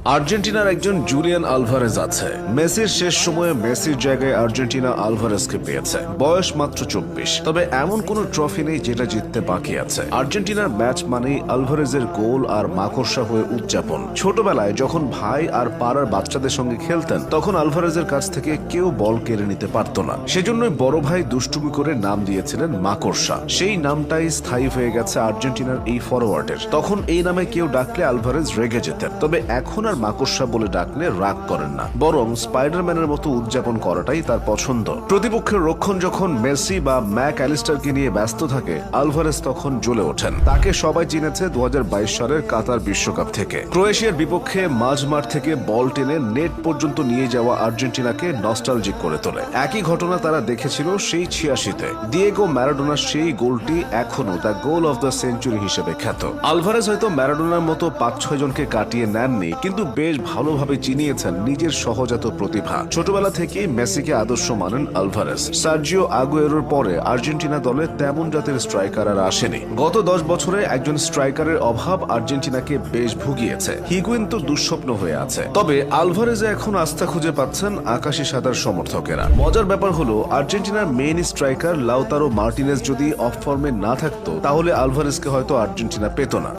আর্জেন্টিনার একজন Julian Alvarez আছে। মেসির শেষ সময়ে মেসির জায়গায় আর্জেন্টিনা আলভারেজকে পেয়েছে। বয়স মাত্র 24। তবে এমন কোনো ট্রফি নেই যেটা জিততে বাকি আছে। আর্জেন্টিনার ম্যাচ মানেই আলভারেজের গোল আর মাকড়সা হয়ে উদযাপন। ছোটবেলায় যখন ভাই আর পাড়ার বাচ্চাদের সঙ্গে খেলতেন, তখন আলভারেজের কাছ থেকে কেউ বল কেড়ে নিতে পারত না। সেজন্যই বড় ভাই দুষ্টুমি করে নাম দিয়েছিলেন মাকড়সা। সেই নামটাই স্থায়ী হয়ে গেছে আর্জেন্টিনার এই ফরওয়ার্ডের। তখন এই নামে কেউ ডাকলে আলভারেজ রেগে যেতেন। তবে এখন মাকড়সা বলে ডাকলে রাগ করেন না, বরং স্পাইডারম্যানের মতো উদযাপন করাটাই তার পছন্দ। প্রতিপক্ষের রক্ষণ যখন মেসি বা ম্যাক অ্যালিস্টারকে নিয়ে ব্যস্ত থাকে, আলভারেজ তখন জ্বলে ওঠেন। তাকে সবাই চিনেছে 2022 সালের কাতার বিশ্বকাপ থেকে। ক্রোয়েশিয়ার বিপক্ষে মাঝমাঠ থেকে বল টেনে নেট পর্যন্ত নিয়ে যাওয়া আর্জেন্টিনাকে নস্টালজিক করে তোলে। একই ঘটনা তারা দেখেছিল সেই 86-তে। দিয়েগো ম্যারাডোনার সেই গোলটি এখনো the goal of the century হিসেবে খ্যাত। আলভারেজ হয়তো ম্যারাডোনার মতো 5-6 জনকে কাটিয়ে নেননি, কিন্তু বেশ ভালোভাবে চিনিয়েছেন নিজের সহজাত প্রতিভা। ছোটবেলা থেকেই মেসিকে আদর্শ মানেন আলভারেজ। সার্জিও আগুয়েরোর পরে আর্জেন্টিনা দলে তেমন জাতের স্ট্রাইকার আর আসেনি। গত 10 বছরে একজন স্ট্রাইকারের অভাব আর্জেন্টিনাকে বেশ ভুগিয়েছে। হিগুয়েইন তো দুঃস্বপ্ন হয়ে আছে। তবে আলভারেজে এখন আস্থা খুঁজে পাচ্ছেন আকাশী সাদার সমর্থকেরা। মজার ব্যাপার হলো, আর্জেন্টিনার মেইন স্ট্রাইকার লাউতারো মার্টিনেজ যদি অফ ফর্মে না থাকতো, তাহলে আলভারেজকে হয়তো আর্জেন্টিনা পেত না।